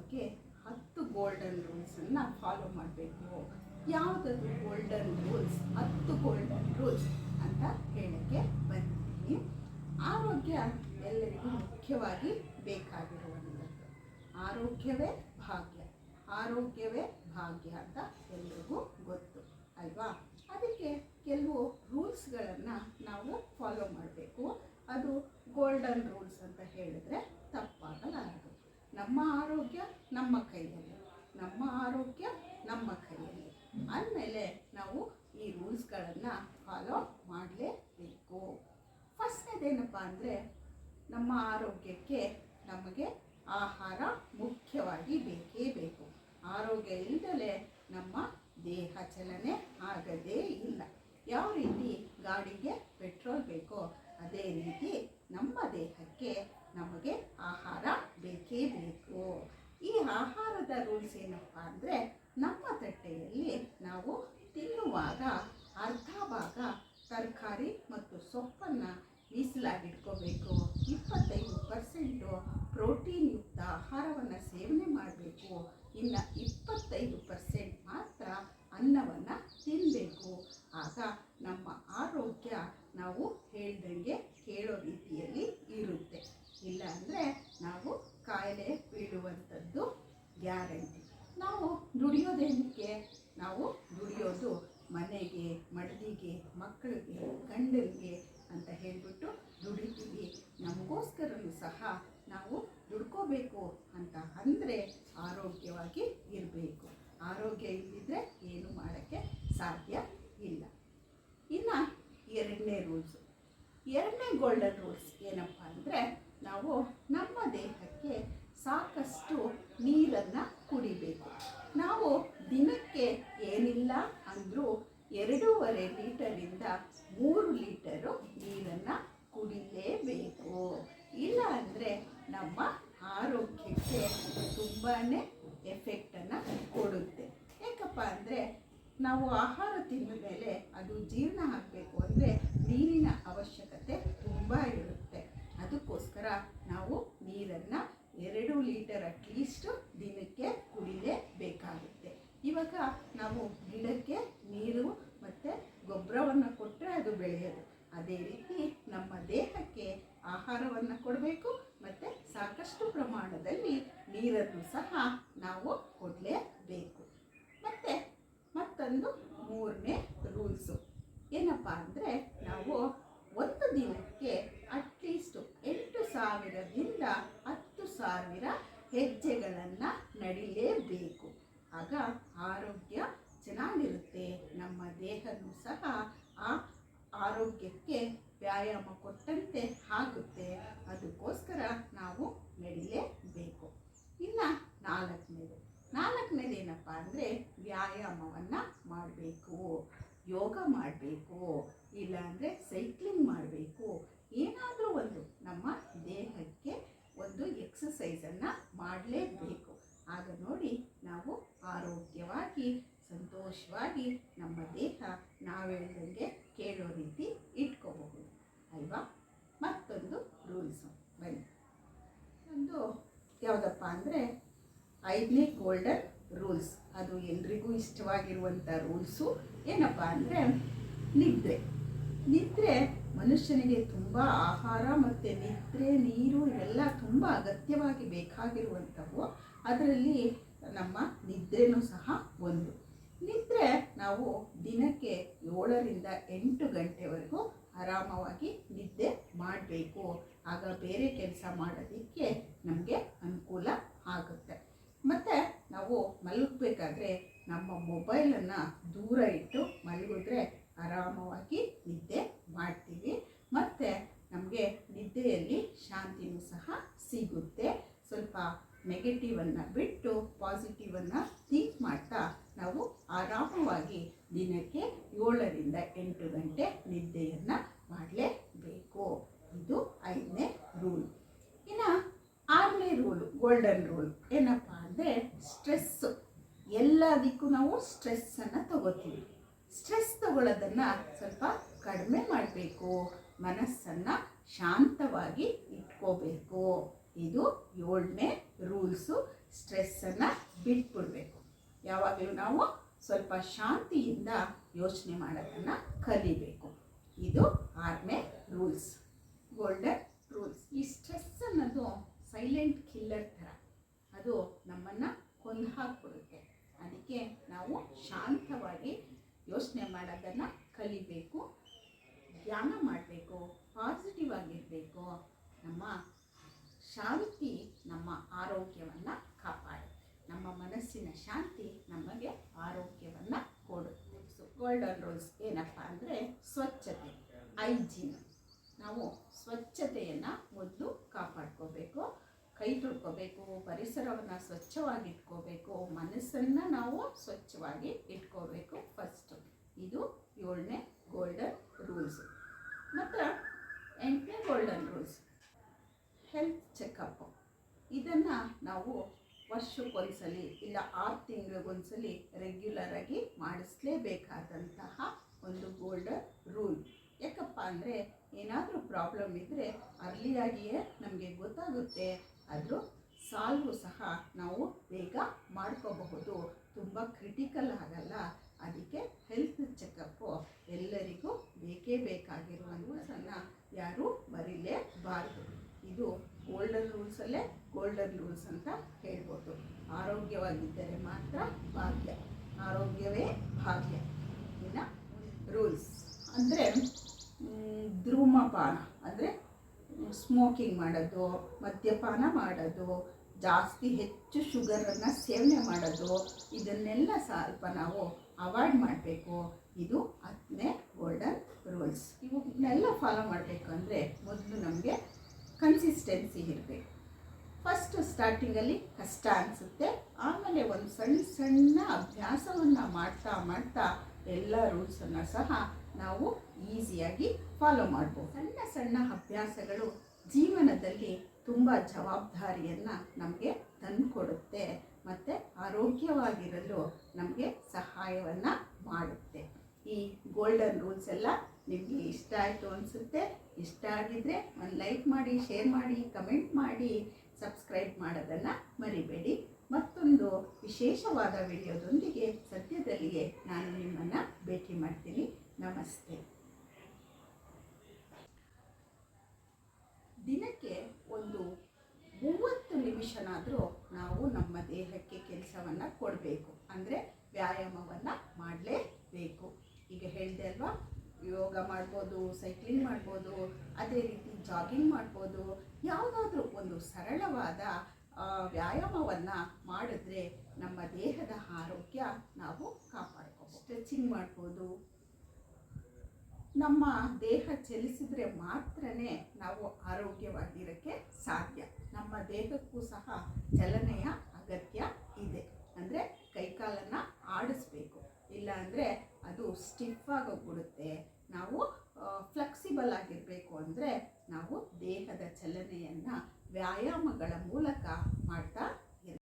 ಬಗ್ಗೆ 10 golden ರೂಲ್ಸನ್ನು follow ಮಾಡಬೇಕು. ಯಾವುದದು ಗೋಲ್ಡನ್ ರೂಲ್ಸ್, 10 ಗೋಲ್ಡನ್ ರೂಲ್ಸ್ ಅಂತ ಹೇಳಕ್ಕೆ ಬಂದಿದ್ದೀನಿ. ಆರೋಗ್ಯ ಎಲ್ಲರಿಗೂ ಮುಖ್ಯವಾಗಿ ಬೇಕಾಗಿರುವಂಥದ್ದು. ಆರೋಗ್ಯವೇ ಭಾಗ್ಯ, ಆರೋಗ್ಯವೇ ಭಾಗ್ಯ ಅಂತ ಎಲ್ರಿಗೂ ಗೊತ್ತು ಅಲ್ವಾ? ಅದಕ್ಕೆ ಕೆಲವು ರೂಲ್ಸ್ಗಳನ್ನು ನಾವು ಫಾಲೋ ಮಾಡಬೇಕು. ಅದು ಗೋಲ್ಡನ್ ರೂಲ್ಸ್ ಅಂತ ಹೇಳಿದ್ರೆ ತಪ್ಪಾಗಲಾರದು. ನಮ್ಮ ಆರೋಗ್ಯ ನಮ್ಮ ಕೈಯಲ್ಲಿ, ನಮ್ಮ ಆರೋಗ್ಯ ನಮ್ಮ ಕೈಯಲ್ಲಿ ಅಂದಮೇಲೆ ನಾವು ಈ ರೂಲ್ಸ್ಗಳನ್ನು ಫಾಲೋ ಮಾಡಲೇಬೇಕು. ಫಸ್ಟ್ನೇದೇನಪ್ಪ ಅಂದರೆ, ನಮ್ಮ ಆರೋಗ್ಯಕ್ಕೆ ನಮಗೆ ಆಹಾರ ಮುಖ್ಯವಾಗಿ ಬೇಕೇ ಬೇಕು. ಆರೋಗ್ಯ ಇಲ್ಲದಲೇ ನಮ್ಮ ದೇಹ ಚಲನೆ ಆಗದೇ ಇಲ್ಲ. ಯಾವ ರೀತಿ ಗಾಡಿಗೆ ಪೆಟ್ರೋಲ್ ಬೇಕೋ ಅದೇ ರೀತಿ ನಮ್ಮ ದೇಹಕ್ಕೆ ನಮಗೆ ಆಹಾರ ಬೇಕೇ ಬೇಕು. ಈ ಆಹಾರದ ರೂಲ್ಸ್ ಏನಪ್ಪ ಅಂದರೆ, ನಮ್ಮ ತಟ್ಟೆಯಲ್ಲಿ ನಾವು ತಿನ್ನುವಾಗ ಅರ್ಧ ಭಾಗ ತರಕಾರಿ ಮತ್ತು ಸೊಪ್ಪನ್ನು ಮೀಸಲಾಗಿಟ್ಕೋಬೇಕು. 25% ಪ್ರೋಟೀನ್ ಯುಕ್ತ ಆಹಾರವನ್ನು ಸೇವನೆ ಮಾಡಬೇಕು. ಇನ್ನು 25% ಮಾತ್ರ ಅನ್ನವನ್ನು ತಿನ್ನಬೇಕು. ಆಗ ನಮ್ಮ ಆರೋಗ್ಯ ನಾವು ಹೇಳ್ದಂಗೆ ಕೇಳೋ ರೀತಿಯಲ್ಲಿ ಇರುತ್ತೆ. ಇಲ್ಲ ಅಂದರೆ ನಾವು ಕಾಯಿಲೆ ಬೀಳುವಂಥದ್ದು ಗ್ಯಾರಂಟಿ. ನಾವು ದುಡಿಯೋದೇನಕ್ಕೆ? ನಾವು ದುಡಿಯೋದು ಮನೆಗೆ, ಮಡದಿಗೆ, ಮಕ್ಕಳಿಗೆ, ಗಂಡನಿಗೆ ಅಂತ ಹೇಳಿಬಿಟ್ಟು ದುಡಿತೀವಿ. ನಮಗೋಸ್ಕರನೂ ಸಹ ನಾವು ದುಡ್ಕೋಬೇಕು ಅಂತ ಅಂದರೆ ಆರೋಗ್ಯವಾಗಿ ಇರಬೇಕು. ಆರೋಗ್ಯ ಇಲ್ಲದಿದ್ದರೆ ಏನು ಮಾಡೋಕ್ಕೆ ಸಾಧ್ಯ ಇಲ್ಲ. ಇನ್ನು ಎರಡನೇ ಗೋಲ್ಡನ್ ರೂಲ್ಸ್ ಏನಪ್ಪ ಅಂದರೆ, ನಾವು ನಮ್ಮ ದೇಹಕ್ಕೆ ಸಾಕಷ್ಟು ನೀರನ್ನು ಕುಡಿಬೇಕು. ನಾವು ದಿನಕ್ಕೆ ಏನಿಲ್ಲ ಅಂದರೂ 2.5 ಲೀಟರಿಂದ 3 ಲೀಟರು ನೀರನ್ನು ಕುಡಿಲೇಬೇಕು. ಇಲ್ಲ ಅಂದರೆ ನಮ್ಮ ಆರೋಗ್ಯಕ್ಕೆ ತುಂಬಾ ಎಫೆಕ್ಟನ್ನು ಕೊಡುತ್ತೆ. ಯಾಕಪ್ಪ ಅಂದರೆ, ನಾವು ಆಹಾರ ತಿಂದ ಮೇಲೆ ಅದು ಜೀರ್ಣ ಆಗಬೇಕು ಅಂದರೆ ನೀರಿನ ಅವಶ್ಯಕತೆ ತುಂಬ ಇರುತ್ತೆ. ಅದಕ್ಕೋಸ್ಕರ ನಾವು ನೀರನ್ನು 2 ಲೀಟರ್ ಅಟ್ಲೀಸ್ಟು ದಿನಕ್ಕೆ ಕುಡಿಲೇಬೇಕಾಗುತ್ತೆ. ಇವಾಗ ನಾವು ಗಿಡಕ್ಕೆ ನೀರು ಮತ್ತು ಗೊಬ್ಬರವನ್ನು ಕೊಟ್ಟರೆ ಅದು ಬೆಳೆಯೋದು. ಅದೇ ರೀತಿ ನಮ್ಮ ದೇಹಕ್ಕೆ ಆಹಾರವನ್ನು ಕೊಡಬೇಕು ಮತ್ತು ಸಾಕಷ್ಟು ಪ್ರಮಾಣದಲ್ಲಿ ನೀರನ್ನು ಸಹ ನಾವು ಕೊಡಲೇಬೇಕು. ಮತ್ತು ಮತ್ತೊಂದು 3ನೇ ರೂಲ್ಸು ಏನಪ್ಪ ಅಂದರೆ, ನಾವು ಒಂದು ದಿನಕ್ಕೆ ಅಟ್ಲೀಸ್ಟು 8,000ದಿಂದ 10,000 ಹೆಜ್ಜೆಗಳನ್ನು ನಡಿಲೇಬೇಕು. ಆಗ ಆರೋಗ್ಯ ಚೆನ್ನಾಗಿರುತ್ತೆ. ನಮ್ಮ ದೇಹನೂ ಸಹ ಆ ಆರೋಗ್ಯಕ್ಕೆ ವ್ಯಾಯಾಮ ಕೊಟ್ಟಂತೆ ಆಗುತ್ತೆ. ಅದಕ್ಕೋಸ್ಕರ ನಾವು ನಡಿಲೇಬೇಕು. ಇನ್ನು ನಾಲ್ಕನೇದೇನಪ್ಪ ಅಂದರೆ, ವ್ಯಾಯಾಮವನ್ನು ಮಾಡಬೇಕು, ಯೋಗ ಮಾಡಬೇಕು, ಇಲ್ಲಾಂದರೆ ಸೈಕ್ಲಿಂಗ್ ಮಾಡಬೇಕು. ಏನಾದರೂ ಒಂದು ನಮ್ಮ ದೇಹಕ್ಕೆ ಒಂದು ಎಕ್ಸಸೈಸನ್ನು ಮಾಡಲೇಬೇಕು. ಆಗ ನೋಡಿ ನಾವು ಆರೋಗ್ಯವಾಗಿ ಸಂತೋಷವಾಗಿ ನಮ್ಮ ದೇಹ ನಾವು ಹೇಳ್ದಂಗೆ ಕೇಳೋ ರೀತಿ ಇಟ್ಕೋಬಹುದು ಅಲ್ವಾ? ಮತ್ತೊಂದು ರೂಲ್ಸು ಬನ್ನಿ. ಒಂದು ಯಾವುದಪ್ಪ ಅಂದರೆ 5ನೇ ಗೋಲ್ಡನ್ ರೂಲ್ಸ್. ಅದು ಎಲ್ರಿಗೂ ಇಷ್ಟವಾಗಿರುವಂಥ ರೂಲ್ಸು ಏನಪ್ಪ ಅಂದರೆ, ನಿದ್ರೆ ಮನುಷ್ಯನಿಗೆ ತುಂಬ ಆಹಾರ ಮತ್ತು ನಿದ್ರೆ, ನೀರು ಇವೆಲ್ಲ ತುಂಬ ಅಗತ್ಯವಾಗಿ ಬೇಕಾಗಿರುವಂಥವು. ಅದರಲ್ಲಿ ನಮ್ಮ ನಿದ್ರೆನೂ ಸಹ ಒಂದು. ನಿದ್ರೆ ನಾವು ದಿನಕ್ಕೆ 7ರಿಂದ 8 ಗಂಟೆವರೆಗೂ ಆರಾಮವಾಗಿ ನಿದ್ದೆ ಮಾಡಬೇಕು. ಆಗ ಬೇರೆ ಕೆಲಸ ಮಾಡೋದಕ್ಕೆ ನಮಗೆ ಅನುಕೂಲ ಆಗುತ್ತೆ. ಮತ್ತು ನಾವು ಮಲಗಬೇಕಾದ್ರೆ ನಮ್ಮ ಮೊಬೈಲನ್ನು ದೂರ ಇಟ್ಟು ಮಲಗಿದ್ರೆ ಆರಾಮವಾಗಿ ನಿದ್ದೆ ಮಾಡ್ತೀವಿ. ಮತ್ತು ನಮಗೆ ನಿದ್ದೆಯಲ್ಲಿ ಶಾಂತಿನೂ ಸಹ ಸಿಗುತ್ತೆ. ಸ್ವಲ್ಪ ನೆಗೆಟಿವನ್ನು ಬಿಟ್ಟು ಪಾಸಿಟಿವನ್ನು ಥಿಂಕ್ ಮಾಡ್ತಾ ನಾವು ಆರಾಮವಾಗಿ ದಿನಕ್ಕೆ 7ರಿಂದ 8 ಗಂಟೆ ನಿದ್ದೆಯನ್ನು ಮಾಡಲೇಬೇಕು. ಇದು 5ನೇ ರೂಲ್. ಇನ್ನು 6ನೇ ರೂಲು, ಗೋಲ್ಡನ್ ರೂಲ್ ಏನಪ್ಪ ಅಂದರೆ, ಸ್ಟ್ರೆಸ್ಸು. ಎಲ್ಲದಕ್ಕೂ ನಾವು ಸ್ಟ್ರೆಸ್ಸನ್ನು ತಗೋತೀವಿ. ಸ್ಟ್ರೆಸ್ ತಗೊಳ್ಳೋದನ್ನು ಸ್ವಲ್ಪ ಕಡಿಮೆ ಮಾಡಬೇಕು. ಮನಸ್ಸನ್ನು ಶಾಂತವಾಗಿ ಇಟ್ಕೋಬೇಕು. ಇದು 7ನೇ ರೂಲ್ಸು. ಸ್ಟ್ರೆಸ್ಸನ್ನು ಬಿಟ್ಬಿಡ್ಬೇಕು. ಯಾವಾಗಲೂ ನಾವು ಸ್ವಲ್ಪ ಶಾಂತಿಯಿಂದ ಯೋಚನೆ ಮಾಡೋದನ್ನು ಕಲಿಬೇಕು. ಇದು 6ನೇ ರೂಲ್ಸ್, ಗೋಲ್ಡನ್ ರೂಲ್ಸ್. ಈ ಸ್ಟ್ರೆಸ್ ಅನ್ನೋದು ಸೈಲೆಂಟ್ ಕಿಲ್ಲರ್ ಥರ, ಅದು ನಮ್ಮನ್ನು ಕೊಂದು ಹಾಕ್ಬಿಡುತ್ತೆ. ಅದಕ್ಕೆ ನಾವು ಶಾಂತವಾಗಿ ಯೋಚನೆ ಮಾಡೋದನ್ನು ಕಲಿಬೇಕು, ಧ್ಯಾನ ಮಾಡಬೇಕು, ಪಾಸಿಟಿವ್ ಆಗಿರಬೇಕು. ನಮ್ಮ ಶಾಂತಿ ನಮ್ಮ ಆರೋಗ್ಯವನ್ನು ಕಾಪಾಡುತ್ತೆ. ನಮ್ಮ ಮನಸ್ಸಿನ ಶಾಂತಿ ನಮಗೆ ಆರೋಗ್ಯವನ್ನು ಕೊಡುತ್ತೆ. ಸೊ ಗೋಲ್ಡನ್ ರೂಲ್ಸ್ ಏನಪ್ಪ ಅಂದರೆ ಸ್ವಚ್ಛತೆ, ಹೈಜೀನ್. ನಾವು ಸ್ವಚ್ಛತೆಯನ್ನು ಮೊದಲು ಕಾಪಾಡ್ಕೋಬೇಕು, ಕೈ ತೊಳ್ಕೋಬೇಕು, ಪರಿಸರವನ್ನು ಸ್ವಚ್ಛವಾಗಿಟ್ಕೋಬೇಕು, ಮನಸ್ಸನ್ನು ನಾವು ಸ್ವಚ್ಛವಾಗಿ ಇಟ್ಕೋಬೇಕು ಫಸ್ಟು. ಇದು 7ನೇ ಗೋಲ್ಡನ್ ರೂಲ್ಸ್. ಮತ್ತು 8ನೇ ಗೋಲ್ಡನ್ ರೂಲ್ಸ್ ಹೆಲ್ತ್ ಚೆಕಪ್ಪು. ಇದನ್ನು ನಾವು ವರ್ಷಕ್ಕೊಂದ್ಸಲಿ ಇಲ್ಲ 6 ತಿಂಗಳಿಗೊಂದ್ಸಲಿ ರೆಗ್ಯುಲರಾಗಿ ಮಾಡಿಸಲೇಬೇಕಾದಂತಹ ಒಂದು ಗೋಲ್ಡನ್ ರೂಲ್. ಯಾಕಪ್ಪ ಅಂದರೆ ಏನಾದರೂ ಪ್ರಾಬ್ಲಮ್ ಇದ್ದರೆ ಅರ್ಲಿಯಾಗಿಯೇ ನಮಗೆ ಗೊತ್ತಾಗುತ್ತೆ, ಅದ್ರ ಸಾಲ್ವು ಸಹ ನಾವು ಬೇಗ ಮಾಡ್ಕೋಬಹುದು, ತುಂಬ ಕ್ರಿಟಿಕಲ್ ಆಗಲ್ಲ. ಅದಕ್ಕೆ ಹೆಲ್ತ್ ಚೆಕಪ್ಪು ಎಲ್ಲರಿಗೂ ಬೇಕೇ ಬೇಕಾಗಿರುವಂಥದ್ದನ್ನು ಯಾರೂ ಮರೀಲೇಬಾರ್ದು. ಇದು ಗೋಲ್ಡನ್ ರೂಲ್ಸಲ್ಲೇ ಗೋಲ್ಡನ್ ರೂಲ್ಸ್ ಅಂತ ಹೇಳ್ಬೋದು. ಆರೋಗ್ಯವಾಗಿದ್ದರೆ ಮಾತ್ರ ಭಾಗ್ಯ, ಆರೋಗ್ಯವೇ ಭಾಗ್ಯ. ಇನ್ನು ರೂಲ್ಸ್ ಅಂದರೆ ಧೂಮಪಾನ ಅಂದರೆ ಸ್ಮೋಕಿಂಗ್ ಮಾಡೋದು, ಮದ್ಯಪಾನ ಮಾಡೋದು, ಜಾಸ್ತಿ ಹೆಚ್ಚು ಶುಗರನ್ನು ಸೇವನೆ ಮಾಡೋದು, ಇದನ್ನೆಲ್ಲ ಸ್ವಲ್ಪ ನಾವು ಅವಾಯ್ಡ್ ಮಾಡಬೇಕು. ಇದು 10ನೇ ಗೋಲ್ಡನ್ ರೂಲ್ಸ್. ಇವನ್ನೆಲ್ಲ ಫಾಲೋ ಮಾಡಬೇಕು ಅಂದರೆ ಮೊದಲು ನಮಗೆ ಕನ್ಸಿಸ್ಟೆನ್ಸಿ ಇರಬೇಕು. ಫಸ್ಟು ಸ್ಟಾರ್ಟಿಂಗಲ್ಲಿ ಕಷ್ಟ ಅನಿಸುತ್ತೆ, ಆಮೇಲೆ ಒಂದು ಸಣ್ಣ ಸಣ್ಣ ಅಭ್ಯಾಸವನ್ನು ಮಾಡ್ತಾ ಮಾಡ್ತಾ ಎಲ್ಲ ರೂಲ್ಸನ್ನು ಸಹ ನಾವು ಈಸಿಯಾಗಿ ಫಾಲೋ ಮಾಡ್ಬೋದು. ಸಣ್ಣ ಸಣ್ಣ ಅಭ್ಯಾಸಗಳು ಜೀವನದಲ್ಲಿ ತುಂಬ ಜವಾಬ್ದಾರಿಯನ್ನು ನಮಗೆ ತಂದುಕೊಡುತ್ತೆ ಮತ್ತು ಆರೋಗ್ಯವಾಗಿರಲು ನಮಗೆ ಸಹಾಯವನ್ನು ಮಾಡುತ್ತೆ. ಈ ಗೋಲ್ಡನ್ ರೂಲ್ಸ್ ಎಲ್ಲ ನಿಮಗೆ ಇಷ್ಟ ಆಯಿತು ಅನಿಸುತ್ತೆ. ಇಷ್ಟ ಆಗಿದ್ದರೆ ಒಂದು ಲೈಕ್ ಮಾಡಿ, ಶೇರ್ ಮಾಡಿ, ಕಮೆಂಟ್ ಮಾಡಿ, ಸಬ್ಸ್ಕ್ರೈಬ್ ಮಾಡೋದನ್ನು ಮರಿಬೇಡಿ. ಮತ್ತೊಂದು ವಿಶೇಷವಾದ ವಿಡಿಯೋದೊಂದಿಗೆ ಸದ್ಯದಲ್ಲಿಯೇ ನಾನು ನಿಮ್ಮನ್ನು ಭೇಟಿ ಮಾಡ್ತೀನಿ. ನಮಸ್ತೆ. ದಿನಕ್ಕೆ ಒಂದು 30 ನಿಮಿಷನಾದರೂ ನಾವು ನಮ್ಮ ದೇಹಕ್ಕೆ ಕೆಲಸವನ್ನು ಕೊಡಬೇಕು, ಅಂದರೆ ವ್ಯಾಯಾಮವನ್ನು ಮಾಡಲೇಬೇಕು. ಈಗ ಹೇಳಿದೆ ಅಲ್ವಾ, ಯೋಗ ಮಾಡ್ಬೋದು, ಸೈಕ್ಲಿಂಗ್ ಮಾಡ್ಬೋದು, ಅದೇ ರೀತಿ ಜಾಗಿಂಗ್ ಮಾಡ್ಬೋದು. ಯಾವುದಾದ್ರೂ ಒಂದು ಸರಳವಾದ ವ್ಯಾಯಾಮವನ್ನು ಮಾಡಿದ್ರೆ ನಮ್ಮ ದೇಹದ ಆರೋಗ್ಯ ನಾವು ಕಾಪಾಡ್ಕೋಬೋದು. ಸ್ಟ್ರೆಚಿಂಗ್ ಮಾಡ್ಬೋದು. ನಮ್ಮ ದೇಹ ಚಲಿಸಿದ್ರೆ ಮಾತ್ರನೇ ನಾವು ಆರೋಗ್ಯವಾಗಿರೋಕ್ಕೆ ಸಾಧ್ಯ. ನಮ್ಮ ದೇಹಕ್ಕೂ ಸಹ ಚಲನೆಯ ಅಗತ್ಯ ಇದೆ. ಅಂದರೆ ಕೈಕಾಲನ್ನು ಆಡಿಸ್ಬೇಕು, ಇಲ್ಲ ಅಂದರೆ ಅದು ಸ್ಟಿಫ್ ಆಗೋಗ್ಬಿಡುತ್ತೆ. ನಾವು ಫ್ಲೆಕ್ಸಿಬಲ್ ಆಗಿರಬೇಕು ಅಂದರೆ ನಾವು ದೇಹದ ಚಲನೆಯನ್ನು ವ್ಯಾಯಾಮಗಳ ಮೂಲಕ ಮಾಡ್ತಾ